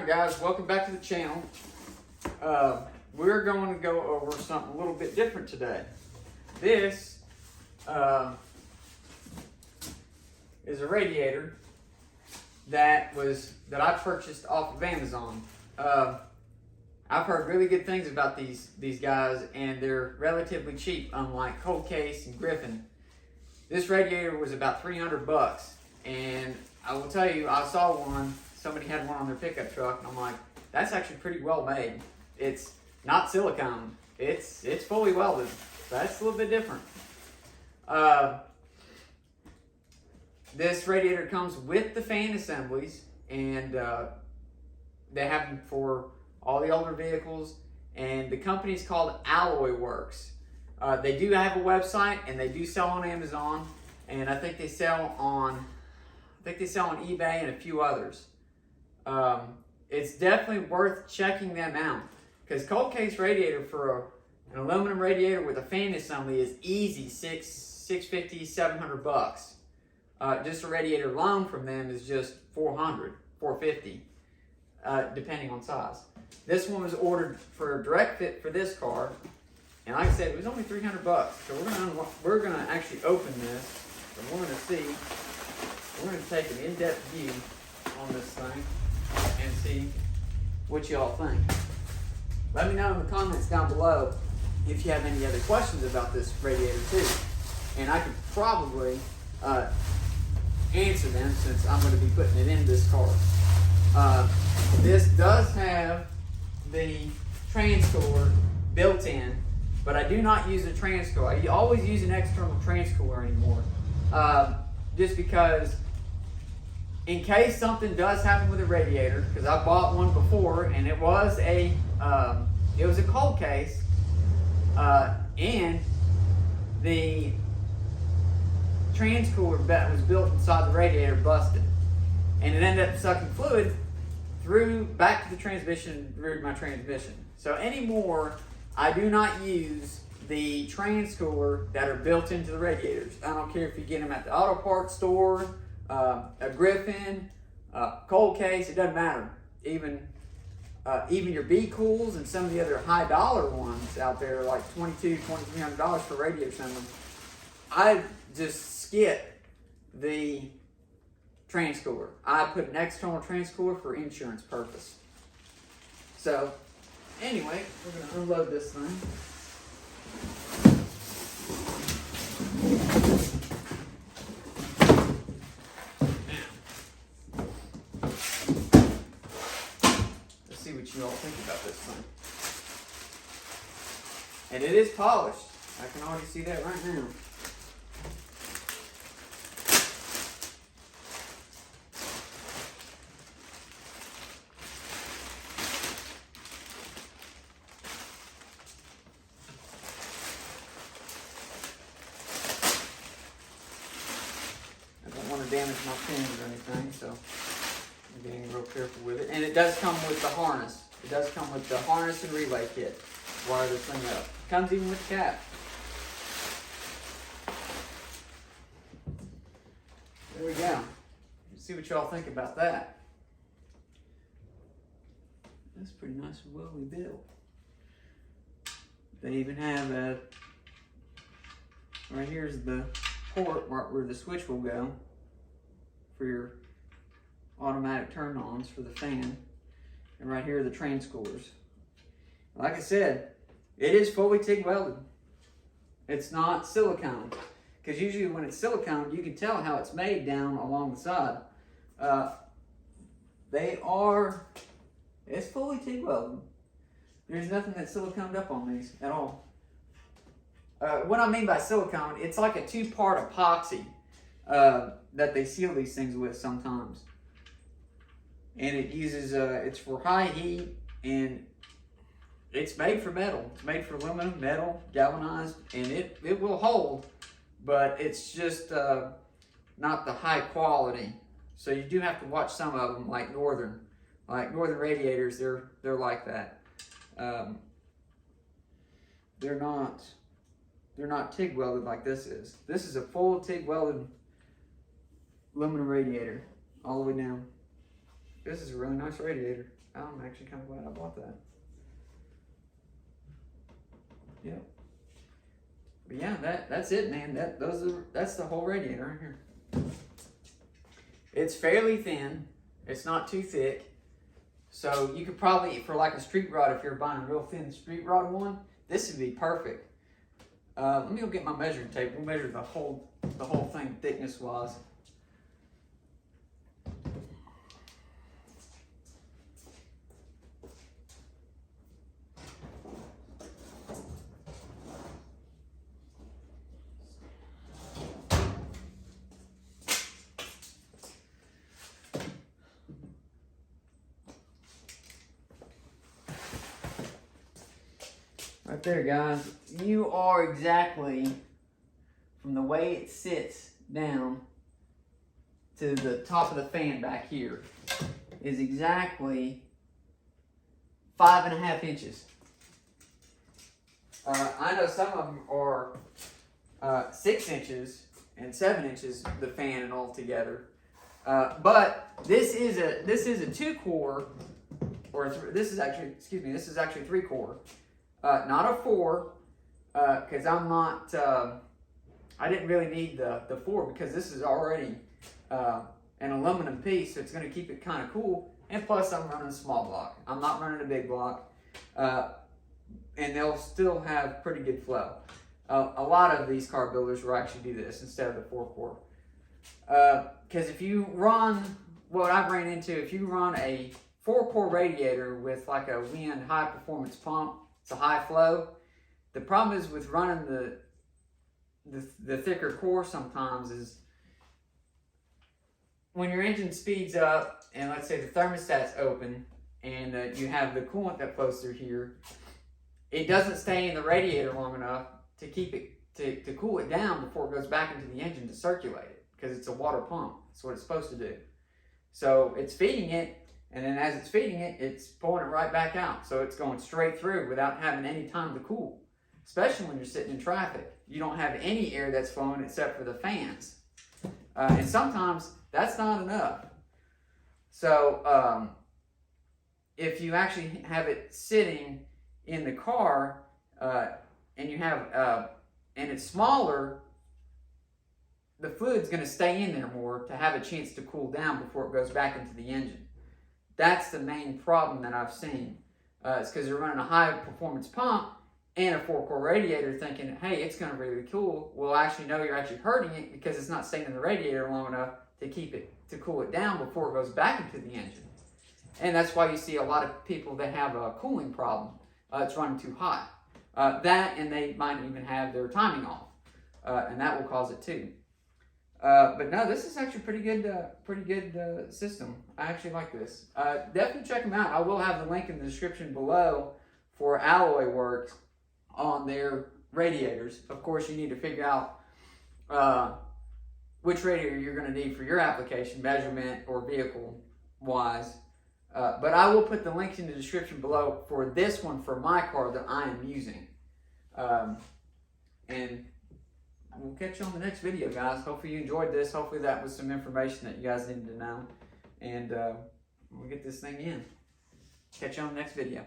Alright guys, welcome back to the channel. We're going to go over something a little bit different today. This is a radiator that I purchased off of Amazon. I've heard really good things about these guys, and they're relatively cheap, unlike Cold Case and Griffin. This radiator was about 300 bucks, and I will tell you, I saw one. Somebody had one on their pickup truck, and I'm like, that's actually pretty well made. It's not silicone. It's fully welded. So that's a little bit different. This radiator comes with the fan assemblies, and they have them for all the older vehicles, and the company's called Alloyworks. They do have a website, and they do sell on Amazon, and I think they sell on eBay and a few others. It's definitely worth checking them out, because Cold Case radiator for an aluminum radiator with a fan assembly is easy $650, $700 bucks. Just a radiator alone from them is just $400, $450, depending on size. This one was ordered for a direct fit for this car, and like I said, it was only 300 bucks. So we're gonna actually open this, and we're gonna take an in-depth view on this thing and see what y'all think. Let me know in the comments down below if you have any other questions about this radiator too, and I could probably answer them, since I'm going to be putting it in this car. This does have the Transcore built in, but I do not use a Transcore. I always use an external Transcore anymore, just because in case something does happen with a radiator, because I bought one before, and it was a Cold Case, and the Transcore that was built inside the radiator busted, and it ended up sucking fluid back to the transmission and ruined my transmission. So anymore, I do not use the Transcore that are built into the radiators. I don't care if you get them at the auto parts store, a Griffin, Cold Case, it doesn't matter. Even your B-Cools and some of the other high dollar ones out there, like $2,200, $2,300 for radiator assembly, I just skip the Transcore. I put an external Transcore for insurance purpose. So anyway, we're going to unload this thing. What you all think about this thing. And it is polished. I can already see that right now. I don't want to damage my pins or anything, so being real careful with it. And it does come with the harness. It does come with the harness and relay kit. Wire this thing up. Comes even with the cap. There we go. Let's see what y'all think about that. That's pretty nice and well built. They even have right here's the port where the switch will go for your automatic turn-ons for the fan, and right here are the Transcores. Like I said, it is fully TIG welded. It's not silicone, because usually when it's silicone, you can tell how it's made down along the side. It's fully TIG welded. There's nothing that's siliconed up on these at all. What I mean by silicone, it's like a two-part epoxy that they seal these things with sometimes. And it uses, it's for high heat, and it's made for metal. It's made for aluminum, metal, galvanized, and it will hold, but it's just not the high quality. So you do have to watch some of them, like Northern radiators. They're like that. They're not TIG welded like this is. This is a full TIG welded aluminum radiator all the way down. This is a really nice radiator. I'm actually kind of glad I bought that. Yeah. But yeah, that's it, man. That's the whole radiator right here. It's fairly thin. It's not too thick. So you could probably, for like a street rod, if you're buying a real thin street rod one, this would be perfect. Let me go get my measuring tape. We'll measure the whole thing thickness wise. Right there, guys. You are exactly, from the way it sits down to the top of the fan back here, is exactly 5.5 inches. I know some of them are 6 inches and 7 inches, the fan and all together. But this is a 2-core, or this is actually 3-core. Not a 4, because I'm not, I didn't really need the 4 because this is already an aluminum piece, so it's going to keep it kind of cool. And plus, I'm running a small block. I'm not running a big block, and they'll still have pretty good flow. A lot of these car builders will actually do this instead of the 4-core. Because if you run, what I've ran into, if you run a 4-core radiator with like a Wind high performance pump, it's a high flow. The problem is with running the thicker core sometimes is when your engine speeds up and let's say the thermostat's open and you have the coolant that flows through here, it doesn't stay in the radiator long enough to keep it to cool it down before it goes back into the engine to circulate it, because it's a water pump. That's what it's supposed to do. So it's feeding it, and then as it's feeding it, it's pulling it right back out. So it's going straight through without having any time to cool. Especially when you're sitting in traffic. You don't have any air that's flowing except for the fans. And sometimes that's not enough. So if you actually have it sitting in the car and you have and it's smaller, the fluid's going to stay in there more to have a chance to cool down before it goes back into the engine. That's the main problem that I've seen. It's because you're running a high performance pump and a 4-core radiator thinking, hey, it's going to be really cool. Well, actually, no, you're actually hurting it because it's not staying in the radiator long enough to keep it, to cool it down before it goes back into the engine. And that's why you see a lot of people that have a cooling problem. It's running too hot. That, and they might even have their timing off. And that will cause it too. But no, this is actually pretty good system. I actually like this. Definitely check them out. I will have the link in the description below for alloyworks on their radiators. Of course, you need to figure out which radiator you're going to need for your application, measurement or vehicle wise. But I will put the links in the description below for this one for my car that I am using. And we'll catch you on the next video, guys. Hopefully you enjoyed this. Hopefully that was some information that you guys needed to know. And we'll get this thing in. Catch you on the next video.